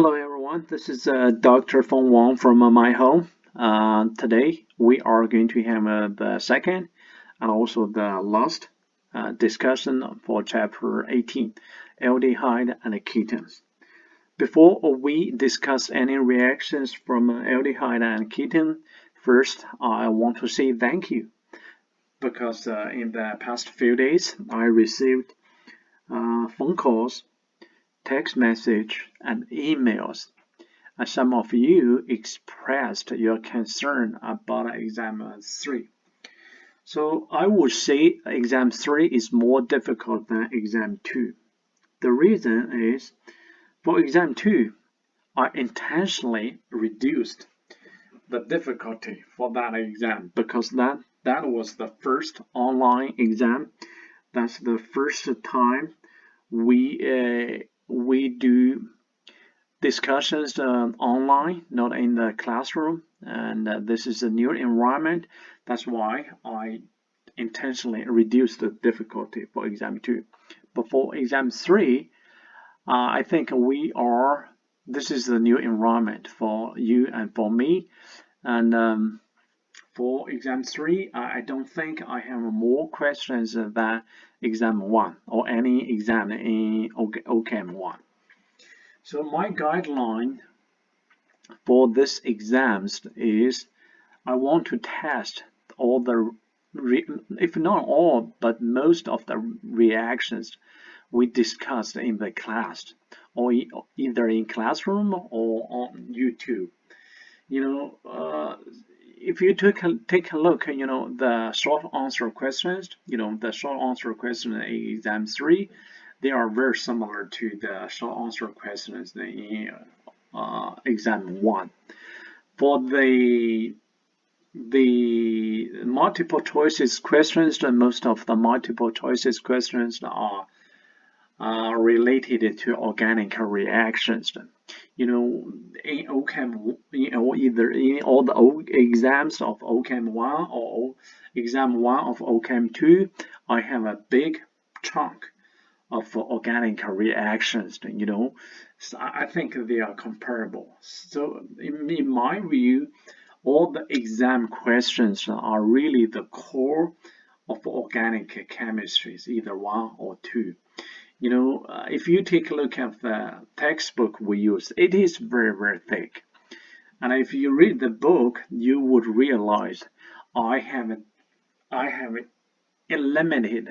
Hello everyone, this is Dr. Feng Wang from my home. Today we are going to have the second and also the last discussion for chapter 18, aldehyde and ketones. Before we discuss any reactions from aldehyde and ketone, first I want to say thank you because in the past few days I received phone calls, text message, and emails. Some of you expressed your concern about exam 3. So I would say exam 3 is more difficult than exam 2. The reason is for exam 2, I intentionally reduced the difficulty for that exam because that was the first online exam. That's the first time we do discussions online, not in the classroom, and this is a new environment. That's why I intentionally reduced the difficulty for exam 2. But for exam 3, I think this is a new environment for you and for me. And for exam 3, I don't think I have more questions than exam 1 or any exam in OChem 1. So my guideline for this exams is I want to test all the, if not all, but most of the reactions we discussed in the class, or either in classroom or on YouTube. If you take a look, the short answer questions, the short answer question in exam 3, they are very similar to the short answer questions in exam 1. For the multiple choices questions, most of the multiple choices questions are related to organic reactions. In OChem, either in all the exams of OChem 1 or exam 1 of OChem 2, I have a big chunk of organic reactions. So I think they are comparable. So in my view, all the exam questions are really the core of organic chemistries, either 1 or 2. If you take a look at the textbook we use, it is very, very thick. And if you read the book, you would realize I have eliminated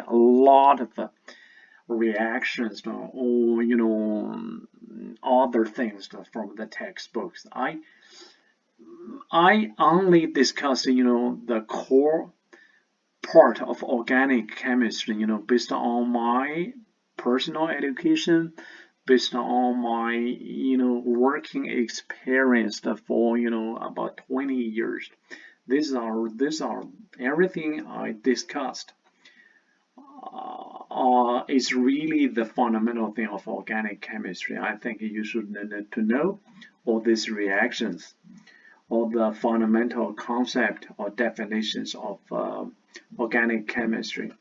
a lot of reactions or other things from the textbooks. I only discuss the core part of organic chemistry, based on my personal education, based on my working experience for about 20 years. These are everything I discussed is really the fundamental thing of organic chemistry. I think you should need to know all these reactions, all the fundamental concept or definitions of organic chemistry.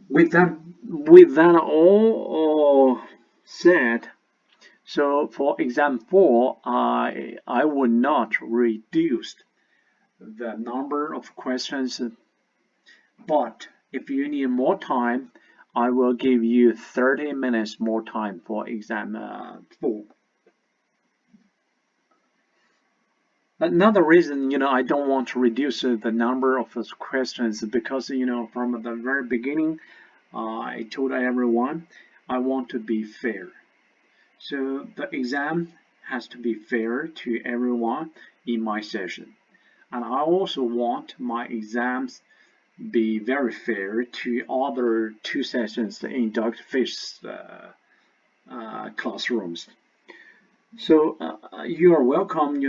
With that all said, so for exam 4, I would not reduce the number of questions, but if you need more time, I will give you 30 minutes more time for exam 4. Another reason, I don't want to reduce the number of those questions because, from the very beginning, I told everyone I want to be fair. So the exam has to be fair to everyone in my session. And I also want my exams be very fair to other 2 sessions in Dr. Fish's classrooms. So you are welcome,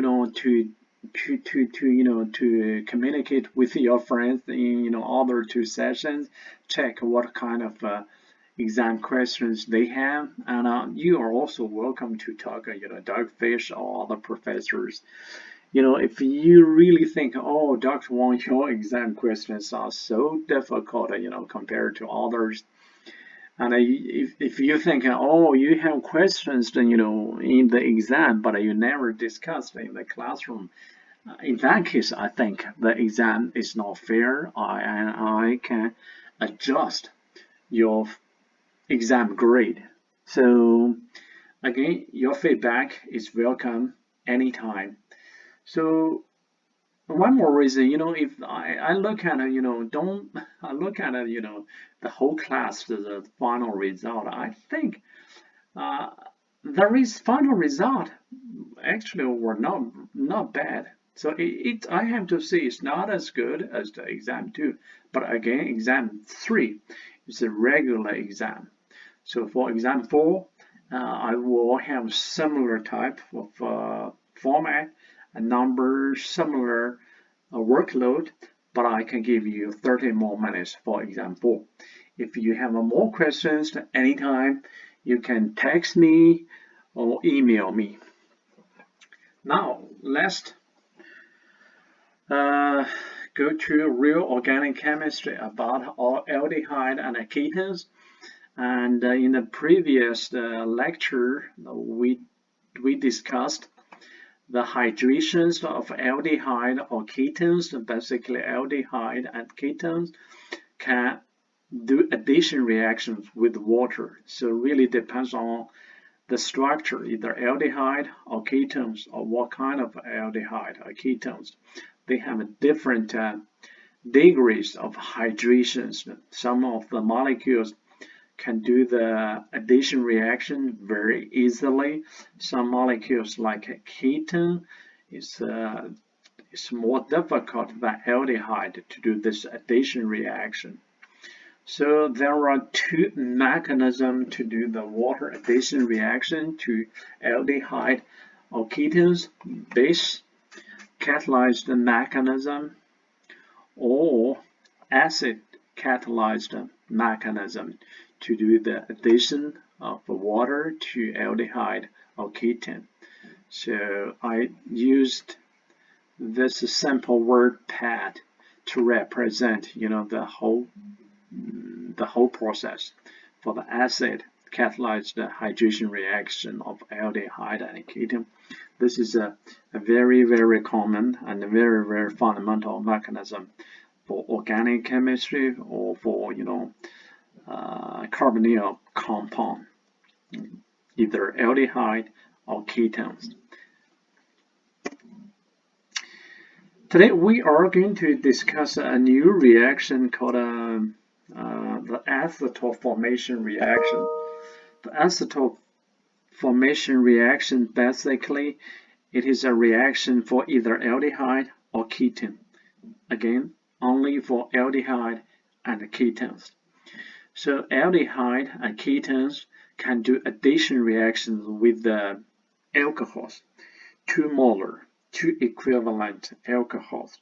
to communicate with your friends in other 2 sessions. Check what kind of exam questions they have, and you are also welcome to talk, Dr. Fish or other professors. If you really think, oh, Dr. Wang, your exam questions are so difficult, compared to others, And if you think, oh, you have questions, then, in the exam, but you never discussed in the classroom, in that case, I think the exam is not fair. I can adjust your exam grade. So again, your feedback is welcome anytime. So one more reason, if I look at it, don't I look at it, the whole class, the final result. I think uh, the final result actually were not bad. So I have to say it's not as good as the exam 2, but again, exam 3 is a regular exam. So for exam 4, I will have similar type of format, a number, similar workload, but I can give you 30 more minutes for exam 4. If you have more questions anytime, you can text me or email me. Now, let's go to real organic chemistry about aldehyde and ketones. And in the previous lecture, we discussed the hydrations of aldehyde or ketones. Basically, aldehyde and ketones can do addition reactions with water. So it really depends on the structure, either aldehyde or ketones, or what kind of aldehyde or ketones. They have different degrees of hydrations. Some of the molecules can do the addition reaction very easily. Some molecules like ketone is more difficult than aldehyde to do this addition reaction. So there are two mechanisms to do the water addition reaction to aldehyde or ketones: base catalyzed mechanism or acid catalyzed mechanism to do the addition of water to aldehyde or ketone. So I used this simple word pad to represent, the whole process for the acid catalyzed hydration reaction of aldehyde and ketone. This is a very, very common and very, very fundamental mechanism for organic chemistry or for, carbonyl compound, either aldehyde or ketones. Today we are going to discuss a new reaction called the acetal formation reaction. The acetal formation reaction, basically, it is a reaction for either aldehyde or ketone. Again, only for aldehyde and ketones. So aldehyde and ketones can do addition reactions with the alcohols, 2 molar, 2 equivalent alcohols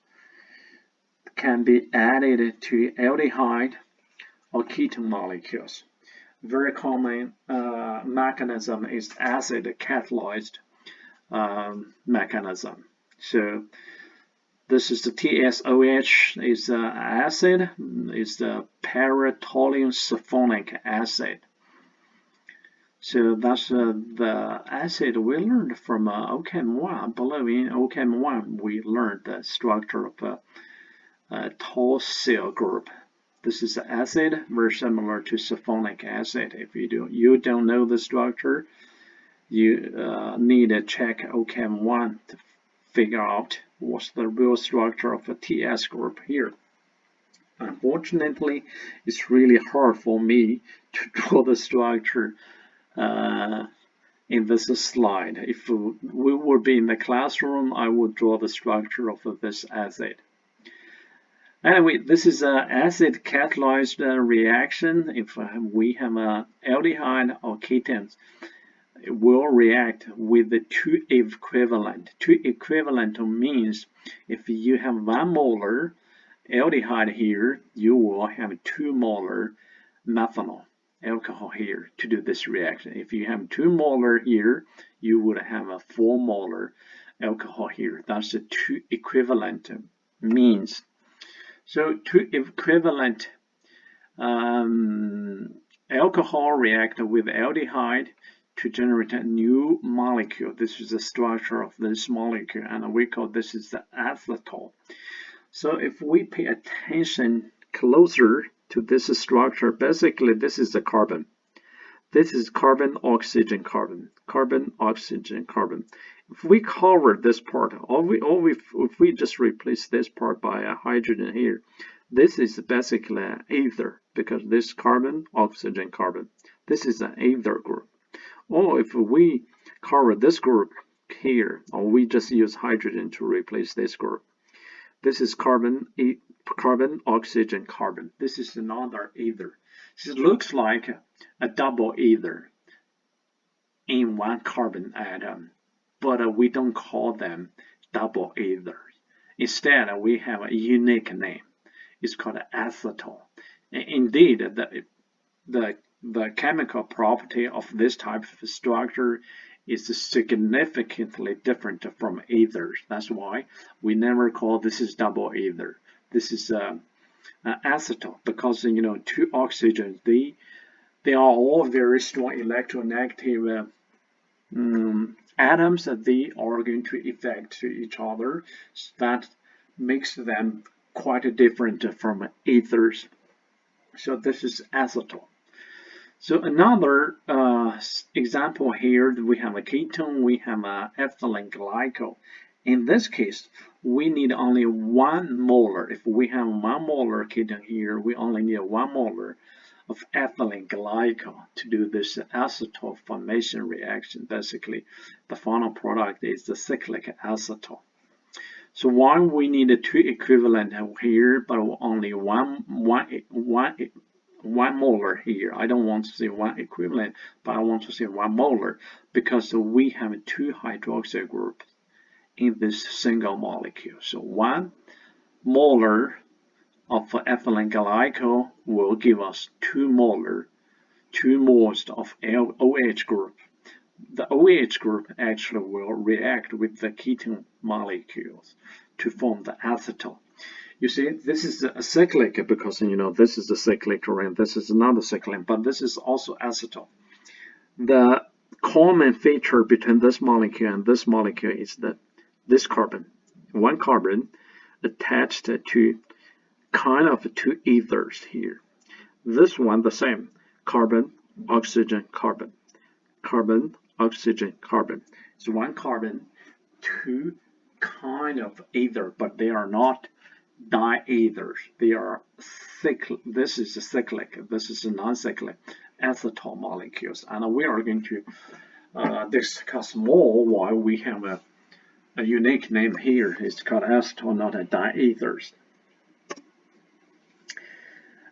can be added to aldehyde or ketone molecules. Very common mechanism is acid catalyzed mechanism. So this is the TSOH is acid, is the para-toluene sulfonic acid. So that's the acid we learned from OChem 1. I believe in OChem 1 we learned the structure of a tall cell group. This is the acid, very similar to sulfonic acid. If you don't know the structure, you need to check OChem 1 to figure out what's the real structure of a TS group here. Unfortunately, it's really hard for me to draw the structure in this slide. If we would be in the classroom, I would draw the structure of this acid. Anyway, this is an acid catalyzed reaction. If we have an aldehyde or ketones, it will react with the 2 equivalent. 2 equivalent means if you have 1 molar aldehyde here, you will have 2 molar methanol alcohol here to do this reaction. If you have 2 molar here, you would have a 4 molar alcohol here. That's the 2 equivalent means. So 2 equivalent aldehyde alcohol react with aldehyde to generate a new molecule. This is the structure of this molecule, and we call this is the acetal. So if we pay attention closer to this structure, basically this is the carbon. This is carbon, oxygen, carbon, carbon, oxygen, carbon. If we cover this part, if we just replace this part by a hydrogen here, this is basically an ether, because this carbon, oxygen, carbon. This is an ether group. Or if we cover this group here, or we just use hydrogen to replace this group, this is carbon, carbon, oxygen, carbon. This is another ether. It looks like a double ether in one carbon atom, but we don't call them double ethers. Instead, we have a unique name. It's called acetal. Indeed, the chemical property of this type of structure is significantly different from ethers. That's why we never call this is double ether. This is acetal, because two oxygens, they are all very strong electronegative atoms that they are going to affect each other. That makes them quite different from ethers. So this is acetal. So another example here, we have a ketone, we have a ethylene glycol. In this case, we need only 1 molar. If we have 1 molar ketone here, we only need 1 molar of ethylene glycol to do this acetal formation reaction. Basically, the final product is the cyclic acetal. So why we need 2 equivalent here, but only one molar here? I don't want to say 1 equivalent, but I want to say 1 molar, because we have 2 hydroxyl groups in this single molecule. So 1 molar of ethylene glycol will give us 2 moles of OH group. The OH group actually will react with the ketone molecules to form the acetal. You see, this is a cyclic, because this is a cyclic ring, this is another cyclic, but this is also acetal. The common feature between this molecule and this molecule is that this carbon, 1 carbon attached to kind of 2 ethers here. This one the same, carbon, oxygen, carbon, carbon, oxygen, carbon. It's 1 carbon, 2 kind of ether, but they are not diethers. They are cyclic. This is a cyclic, this is a non-cyclic acetal molecules, and we are going to discuss more why we have a unique name here. It's called acetal, not a diethers.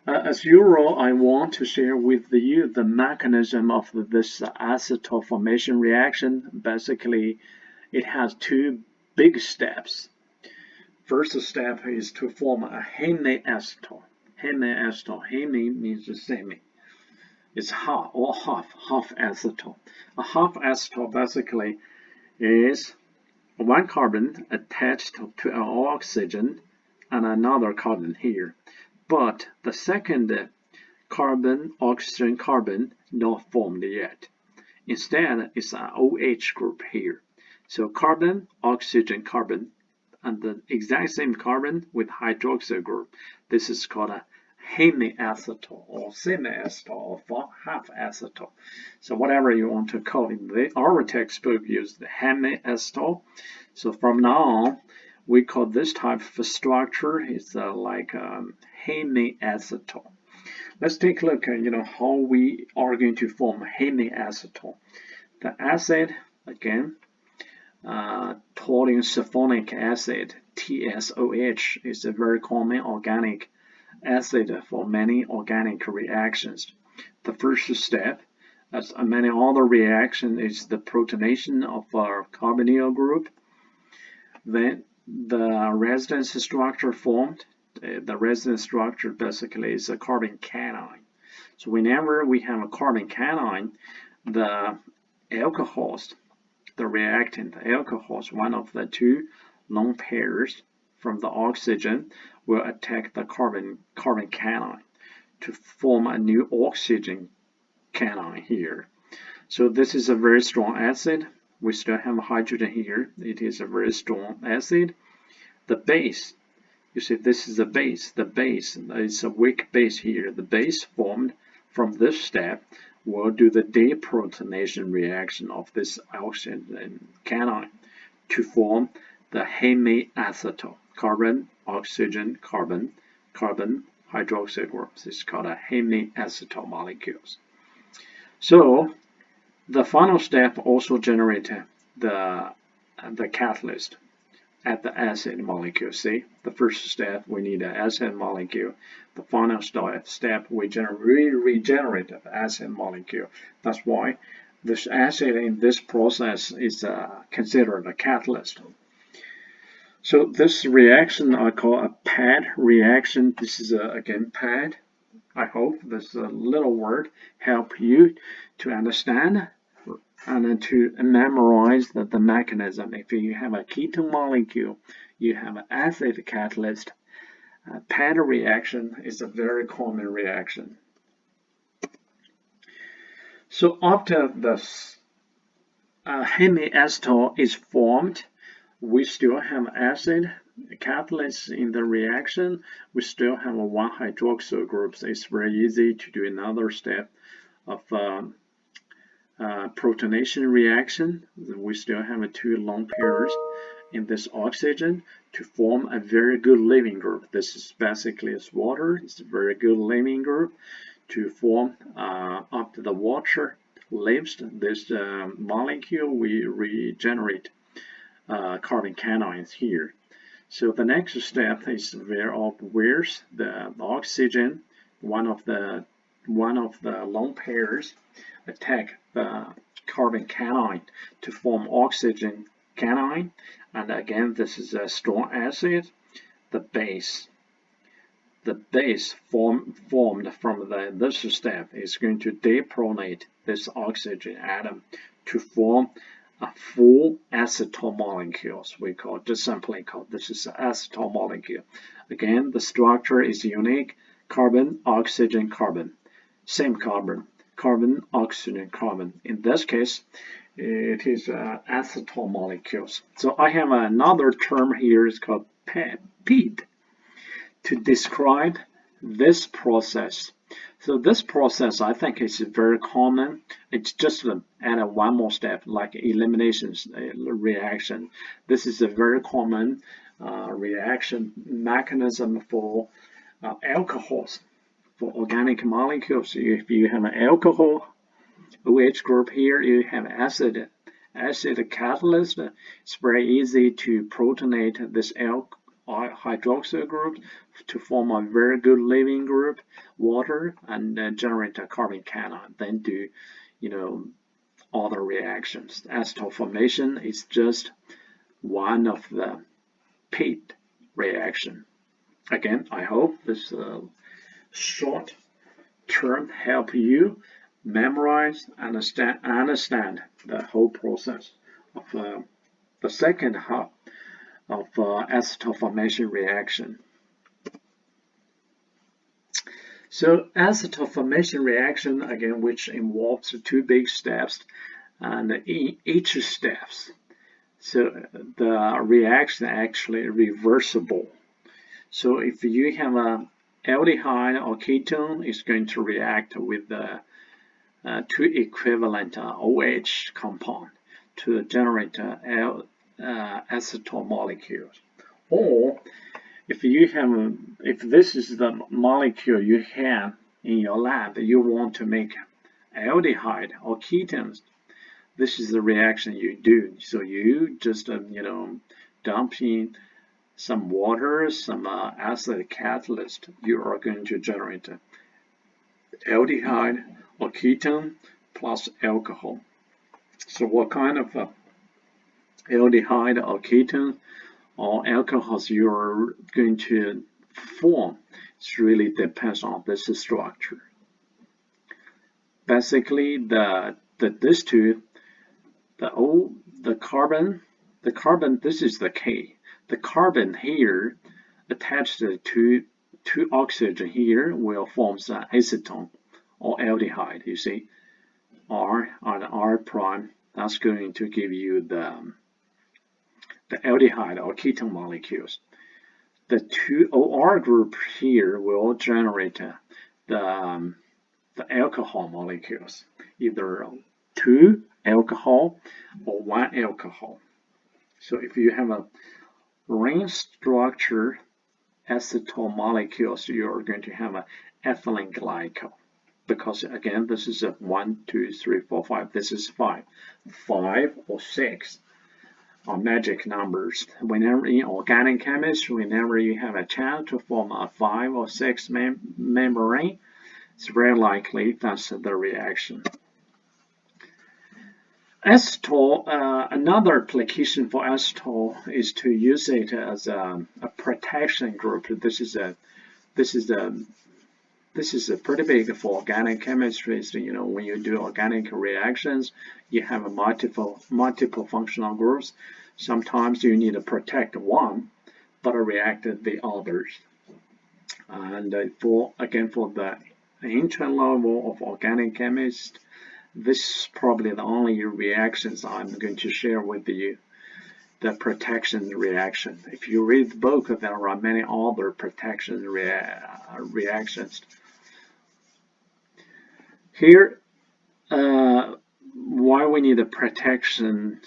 As usual, I want to share with you the mechanism of this acetal formation reaction. Basically, it has 2 big steps. First step is to form a hemiacetal. Hemiacetal. Hemi means semi. It's half or half acetal. A half acetal basically is 1 carbon attached to an oxygen and another carbon here. But the second carbon, oxygen, carbon not formed yet. Instead, it's an OH group here. So carbon, oxygen, carbon, and the exact same carbon with hydroxyl group. This is called a hemiacetal or semi-acetal or half acetal. So whatever you want to call it. Our textbook used the hemiacetal. So from now on, we call this type of structure is like hemiacetal. Let's take a look at how we are going to form hemiacetal. The acid, again, toluene sulfonic acid, TSOH, is a very common organic acid for many organic reactions. The first step, as many other reactions, is the protonation of our carbonyl group. Then the residence structure formed. The residence structure basically is a carbon cation. So whenever we have a carbon cation, the alcohols, the reactant alcohols, one of the 2 lone pairs from the oxygen, will attack the carbon cation to form a new oxygen cation here. So this is a very strong acid. We still have hydrogen here. It is a very strong acid. The base, you see this is the base. The base is a weak base here. The base formed from this step will do the deprotonation reaction of this oxygen cation to form the hemiacetal, carbon, oxygen, carbon, carbon, hydroxyl groups. It's called a hemiacetal molecules. So the final step also generated the catalyst at the acid molecule. See, the first step we need an acid molecule. The final step we regenerate the acid molecule. That's why this acid in this process is considered a catalyst. So this reaction I call a pad reaction. This is again pad. I hope this little word help you to understand and to memorize the mechanism. If you have a ketone molecule, you have an acid catalyst. Pad reaction is a very common reaction. So after the hemiacetal is formed, we still have acid catalyst in the reaction. We still have a 1 hydroxyl group. So it's very easy to do another step of protonation reaction. We still have 2 lone pairs in this oxygen to form a very good leaving group. This is basically as water. It's a very good leaving group to form after the water leaves this molecule. We regenerate carbon cations here. So the next step is where the oxygen, one of the lone pairs, attack the carbon cation to form oxygen cation. And again, this is a strong acid. The base formed from this step is going to deprotonate this oxygen atom to form a full acetal molecules. We call just simply called this is an acetal molecule. Again, the structure is unique: carbon, oxygen, carbon, same carbon, carbon, oxygen, carbon. In this case, it is acetal molecules. So I have another term here. It's called PEED to describe this process. So this process, I think, is very common. It's just add one more step, like elimination reaction. This is a very common reaction mechanism for alcohols, for organic molecules. If you have an alcohol OH group here, you have acid catalyst. It's very easy to protonate this hydroxyl group to form a very good leaving group, water, and generate a carbon cation. Then do, other reactions. Acetal formation is just one of the PEED reaction. Again, I hope this short term help you memorize, understand the whole process of the second half of acetal formation reaction. So acetal formation reaction, again, which involves 2 big steps, and each steps. So the reaction actually reversible. So if you have a aldehyde or ketone, it's going to react with the 2 equivalent OH compound to generate acetal molecules. Or if this is the molecule you have in your lab, you want to make aldehyde or ketones, this is the reaction you do. So you just dump in some water, some acid catalyst. You are going to generate aldehyde or ketone plus alcohol. So what kind of aldehyde or ketone or alcohols you are going to form? It really depends on this structure. Basically, these two, the carbon, this is the K. The carbon here attached to 2 oxygen here will form acetone or aldehyde. You see, R and R prime, that's going to give you the aldehyde or ketone molecules. The two OR group here will generate the alcohol molecules, either 2 alcohol or 1 alcohol. So if you have a ring structure acetal molecules, you are going to have an ethylene glycol. Because again, this is a 1, 2, 3, 4, 5. This is 5. 5 or 6 are magic numbers. Whenever in organic chemistry, whenever you have a chance to form a 5 or 6 membrane, it's very likely that's the reaction. Acetal, another application for acetal is to use it as a protection group. This is pretty big for organic chemistry. So, you know, when you do organic reactions, you have a multiple functional groups. Sometimes you need to protect one, but react the others. And for the entry level of organic chemist, this is probably the only reactions I'm going to share with you, the protection reaction. If you read the book, there are many other protection reactions. Here, why we need a protection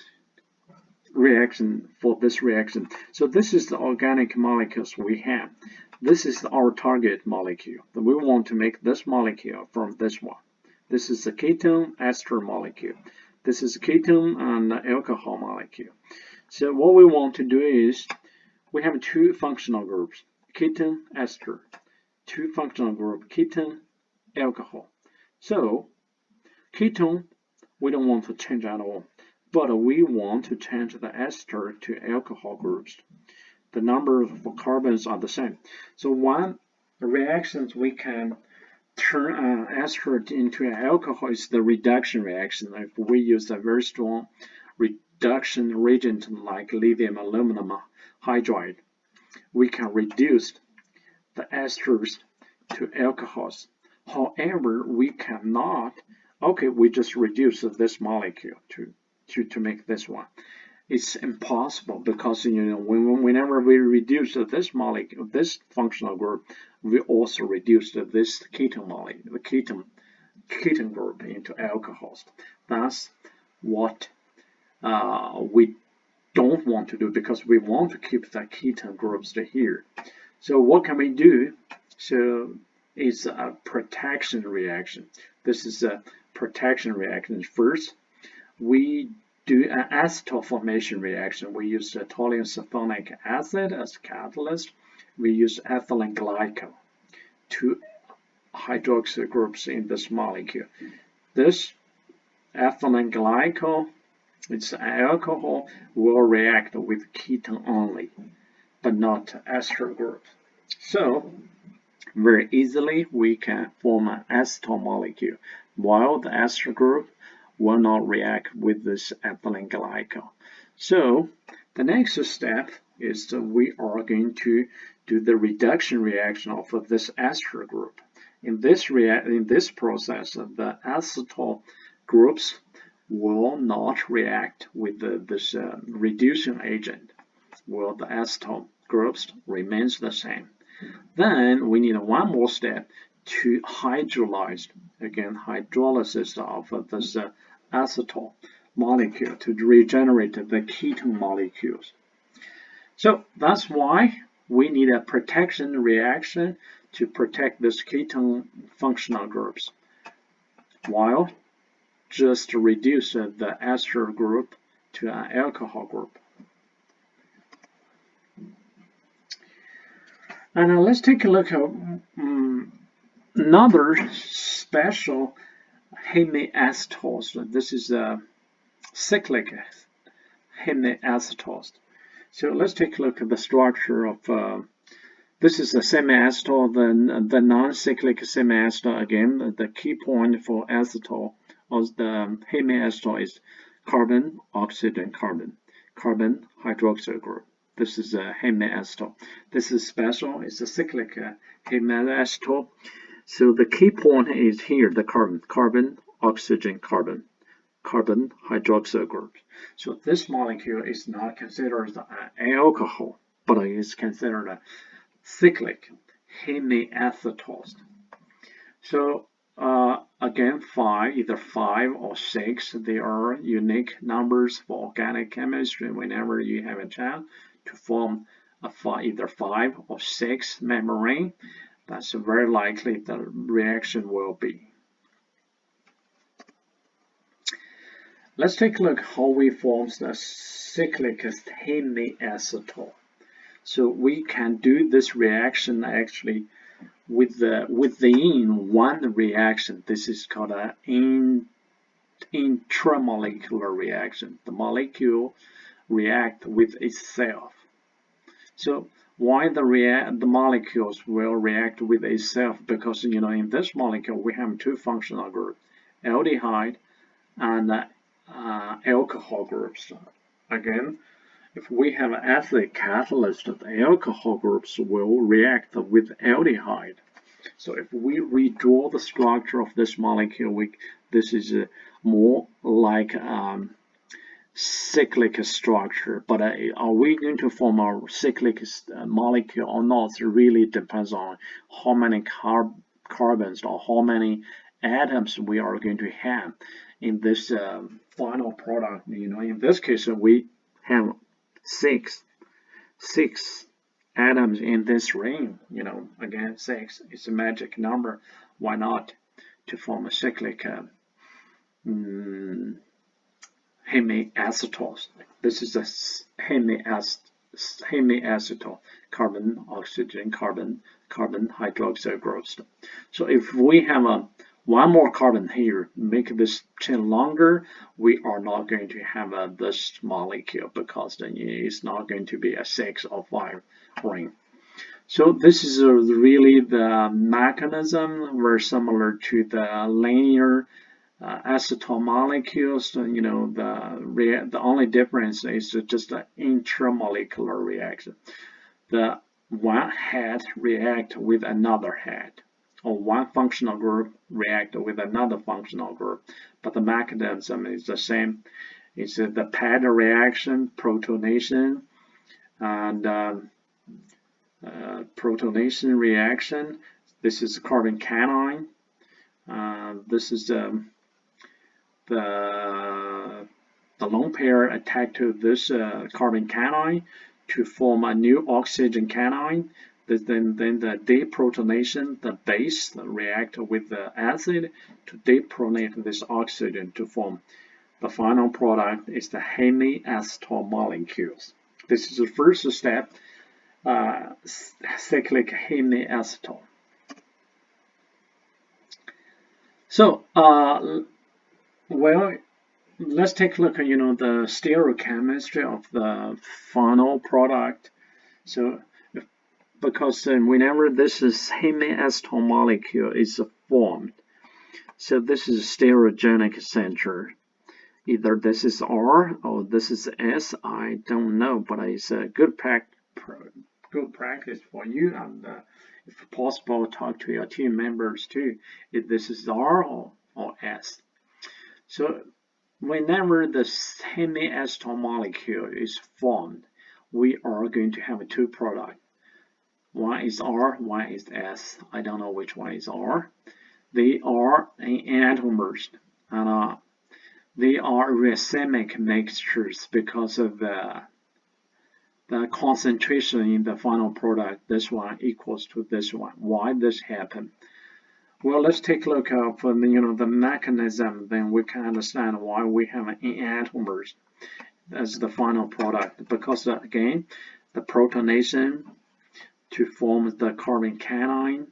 reaction for this reaction. So this is the organic molecules we have. This is our target molecule. We want to make this molecule from this one. This is the ketone ester molecule. This is ketone and alcohol molecule. So what we want to do is we have 2 functional groups, ketone ester, 2 functional group, ketone alcohol. So ketone we don't want to change at all, but we want to change the ester to alcohol groups. The number of carbons are the same. So one reactions we can turn ester into an alcohol is the reduction reaction. If we use a very strong reduction reagent like lithium aluminum hydride, we can reduce the esters to alcohols. However, we cannot, we just reduce this molecule to make this one. It's impossible because, you know, whenever we reduce this molecule, this functional group, we also reduce this ketone molecule, the ketone group into alcohols. That's what we don't want to do because we want to keep the ketone groups here. So what can we do? So it's a protection reaction. This is a protection reaction. First, we do an acetal formation reaction. We use toluene sulfonic acid as catalyst. We use ethylene glycol, 2 hydroxyl groups in this molecule. This ethylene glycol, it's alcohol, will react with ketone only, but not ester group. So very easily we can form an acetal molecule, while the ester group will not react with this ethylene glycol. So the next step is that we are going to do the reduction reaction of this ester group. In this process, the acetal groups will not react with this reducing agent, while the acetal groups remains the same. Then we need one more step to hydrolyze, again, hydrolysis of this acetal molecule to regenerate the ketone molecules. So that's why we need a protection reaction to protect this ketone functional groups, while just reduce the ester group to an alcohol group. And now let's take a look at another special hemiacetals. This is a cyclic hemiacetals. So let's take a look at the structure of this is a semiacetal, the non-cyclic semiacetal. Again, the key point for acetal of the hemiacetal is carbon, oxygen, carbon hydroxyl group. This is a hemiacetal. This is special. It's a cyclic hemiacetal. So the key point is here, the carbon, oxygen carbon, carbon hydroxyl group. So this molecule is not considered an alcohol, but it is considered a cyclic hemiacetose. So again, either 5 or 6, they are unique numbers for organic chemistry. Whenever you have a chance to form either 5 or 6 membrane, that's very likely the reaction will be. Let's take a look how we form the cyclic hemiacetal. So we can do this reaction actually within one reaction. This is called an intramolecular reaction. The molecule react with itself. So why the molecules will react with itself? Because in this molecule we have two functional groups, aldehyde and alcohol groups. Again, if we have an acid catalyst, the alcohol groups will react with aldehyde. So if we redraw the structure of this molecule, this is more like cyclic structure. But are we going to form a cyclic molecule or not? It really depends on how many carbons or how many atoms we are going to have in this final product. In this case, we have six atoms in this ring. Again, 6 is a magic number. Why not to form a cyclic hemiacetose? This is a hemiacetal, carbon, oxygen, carbon hydroxyl groups. So if we have one more carbon here, make this chain longer, we are not going to have this molecule, because then it's not going to be a 6 or 5 ring. So this is really the mechanism, very similar to the linear acetal molecules. The only difference is just the intramolecular reaction. The one head react with another head, or one functional group react with another functional group, but the mechanism is the same. It's the pattern reaction, protonation, and protonation reaction. This is carbon cation. This is the lone pair attached to this carbon cation to form a new oxygen cation. Then the deprotonation, the base react with the acid to depronate this oxygen to form the final product is the hemiacetal molecules. This is the first step, cyclic hemiacetal. So, well, let's take a look at the stereochemistry of the final product. So, because whenever this is hemiacetal molecule is formed, so this is stereogenic center. Either this is R or this is S. I don't know, but it's a good practice for you, and if possible, talk to your team members too, if this is R or S. So whenever the hemiacetal molecule is formed, we are going to have two products. One is R, one is S. I don't know which one is R. They are enantiomers, and they are racemic mixtures because of the concentration in the final product. This one equals to this one. Why this happen? Well, let's take a look for the mechanism. Then we can understand why we have enantiomers as the final product. Because again, the protonation to form the carbon cation.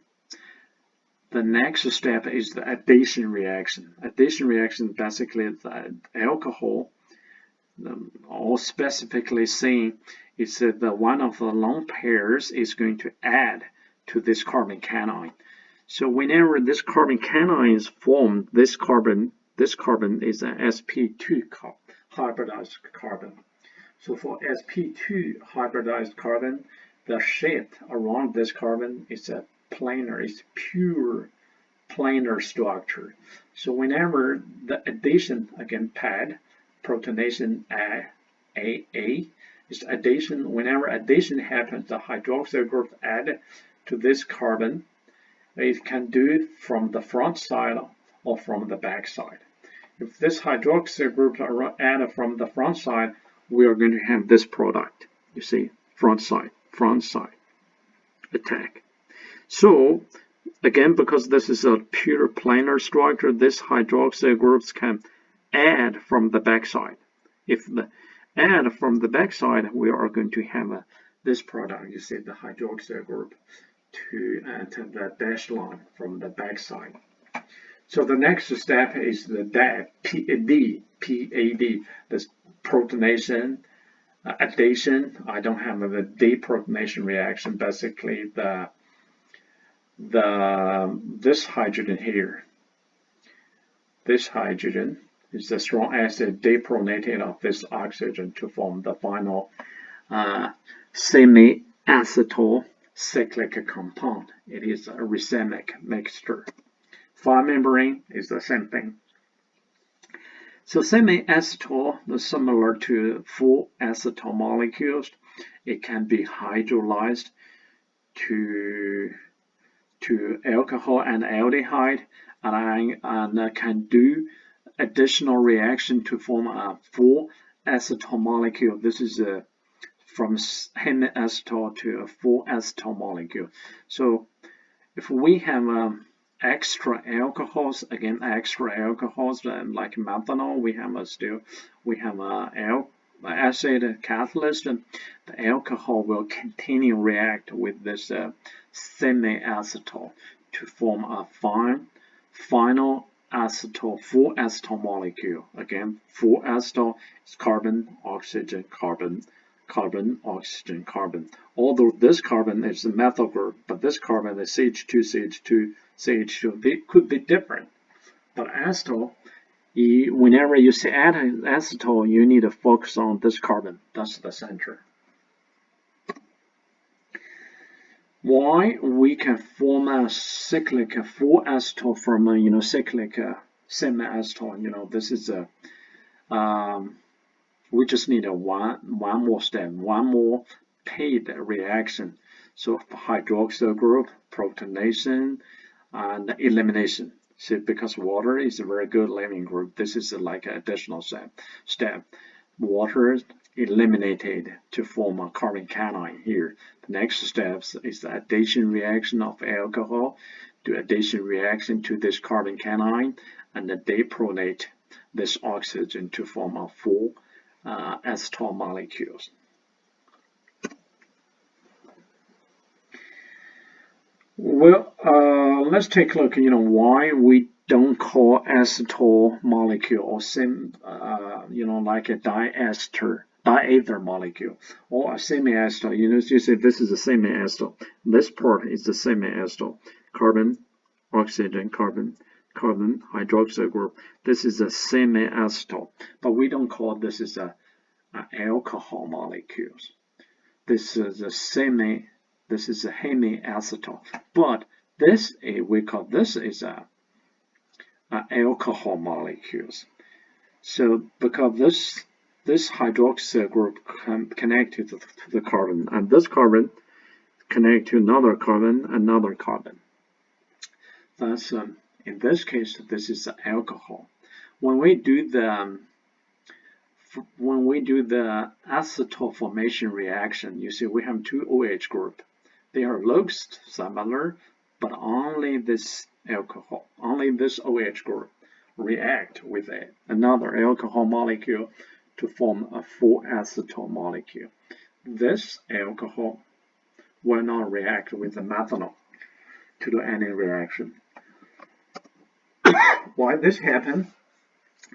The next step is the addition reaction. Addition reaction basically is the alcohol, or specifically saying it's that one of the lone pairs is going to add to this carbon cation. So whenever this carbon cation is formed, this carbon is an sp2 hybridized carbon. So for sp2 hybridized carbon, the shape around this carbon is a planar, it's pure planar structure. So whenever the addition, again, pad, protonation AA is addition. Whenever addition happens, the hydroxyl group add to this carbon. It can do it from the front side or from the back side. If this hydroxyl group are added from the front side, we are going to have this product. You see, front side attack. So again, because this is a pure planar structure, this hydroxyl groups can add from the backside. If the add from the backside, we are going to have this product. You see the hydroxyl group to the dashed line from the backside. So the next step is the PAD, this protonation addition. I don't have the deprotonation reaction. Basically, this hydrogen here, this hydrogen is the strong acid deprotonated of this oxygen to form the final semi-acetyl cyclic compound. It is a racemic mixture. 5-membrane is the same thing. So semi-acetyl is similar to full acetyl molecules. It can be hydrolyzed to alcohol and aldehyde, and can do additional reaction to form a full acetyl molecule. This is from hemiacetal to a full acetyl molecule. So if we have extra alcohols, again extra alcohols like methanol, we have acid catalyst, and the alcohol will continue react with this semi-acetal to form a final acetal, full acetal molecule. Again, full acetal is carbon, oxygen, carbon, carbon, oxygen, carbon. Although this carbon is the methyl group, but this carbon is CH2, CH2, CH2. They could be different. But acetal, whenever you say acetal, you need to focus on this carbon. That's the center. Why we can form a cyclic full acetal from a cyclic semi-acetal? This is a we just need a one more step, one more paid reaction. So hydroxyl group, protonation, and elimination. See, because water is a very good leaving group, this is like an additional step. Water eliminated to form a carbon cation here. The next step is the addition reaction of alcohol to addition reaction to this carbon cation, and then they pronate this oxygen to form a full acetal molecules. Well, let's take a look. Why we don't call acetal molecule or like a diether molecule or a semi-acetal. You say this is a semi-acetal. This part is the semi-acetal. Carbon, oxygen, carbon, carbon, hydroxyl group. This is a semi-acetal, but we don't call this is a alcohol molecules. This is a hemiacetal, but this we call this is a alcohol molecules. So because this hydroxyl group connected to the carbon, and this carbon connect to another carbon. That's in this case, this is alcohol. When we do the acetal formation reaction, you see we have two OH group. They are looks similar, but only this alcohol, only this OH group react with another alcohol molecule to form a full acetal molecule. This alcohol will not react with the methanol to do any reaction. Why this happens?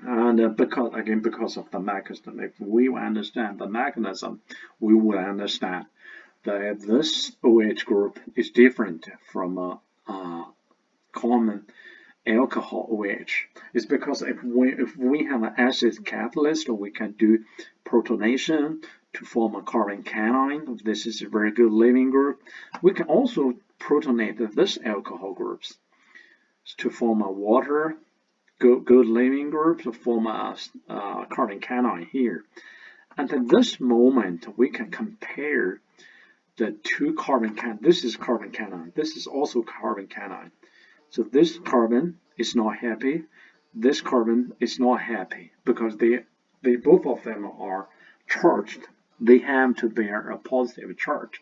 And because of the mechanism. If we understand the mechanism, we will understand that this OH group is different from a common alcohol OH. It's because if we have an acid catalyst, we can do protonation to form a carbon cation. This is a very good leaving group. We can also protonate this alcohol groups. to form a water, good living group to form a carbon cation here. And at this moment, we can compare the two carbon cation. This is carbon cation. This is also carbon cation. So this carbon is not happy. This carbon is not happy because they both of them are charged. They have to bear a positive charge.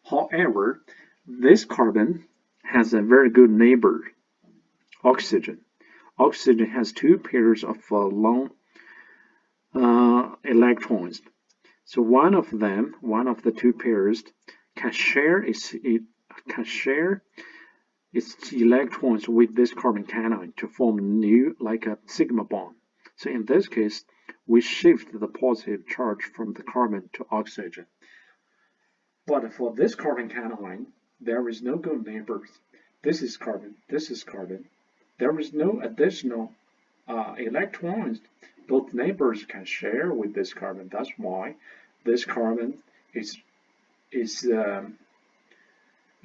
However, this carbon has a very good neighbor, oxygen. Oxygen has two pairs of lone electrons. So one of the two pairs, can share its electrons with this carbon cation to form new, like a sigma bond. So in this case, we shift the positive charge from the carbon to oxygen. But for this carbon cation, there is no good neighbors. This is carbon. This is carbon. There is no additional electrons. Both neighbors can share with this carbon. That's why this carbon is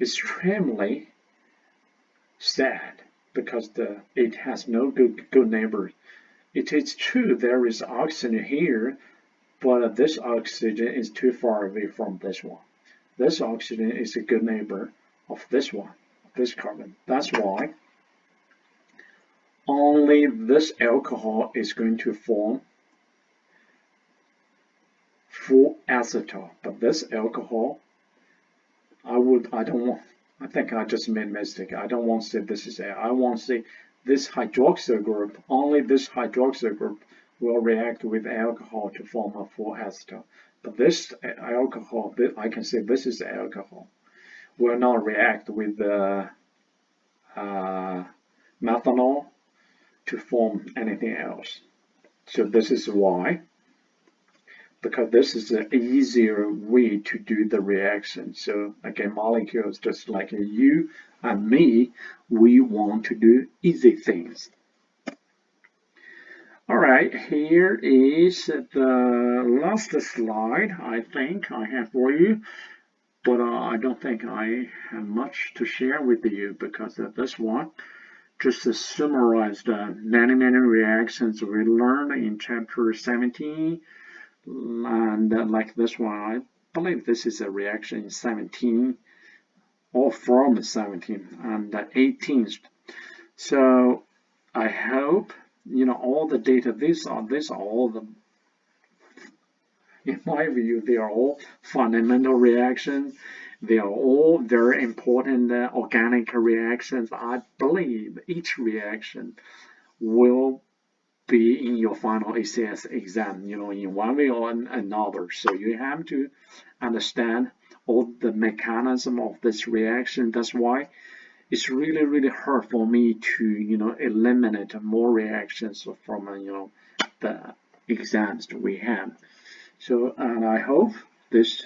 extremely sad, because it has no good neighbors. It is true there is oxygen here, but this oxygen is too far away from this one. This oxygen is a good neighbor of this one, this carbon. That's why only this alcohol is going to form full acetal. But this alcohol, I think I just made a mistake. I don't want to say this is I want to say this hydroxyl group, only this hydroxyl group will react with alcohol to form a full acetal. But this alcohol, I can say this is alcohol, will not react with the methanol to form anything else. So this is why, because this is an easier way to do the reaction. So again, molecules just like you and me, we want to do easy things. All right, here is the last slide I think I have for you, but I don't think I have much to share with you, because this one just to summarize the many reactions we learned in chapter 17, and like this one, I believe this is a reaction in 17 or from 17 and 18th. So I hope all the data. These are all the, in my view, they are all fundamental reactions. They are all very important organic reactions. I believe each reaction will be in your final ACS exam, in one way or another. So you have to understand all the mechanism of this reaction. That's why it's really hard for me to, eliminate more reactions from, the exams that we have. So, and I hope this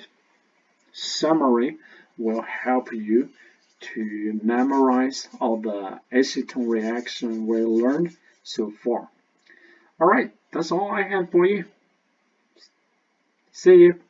summary will help you to memorize all the acetone reaction we learned so far. All right, that's all I have for you. See you.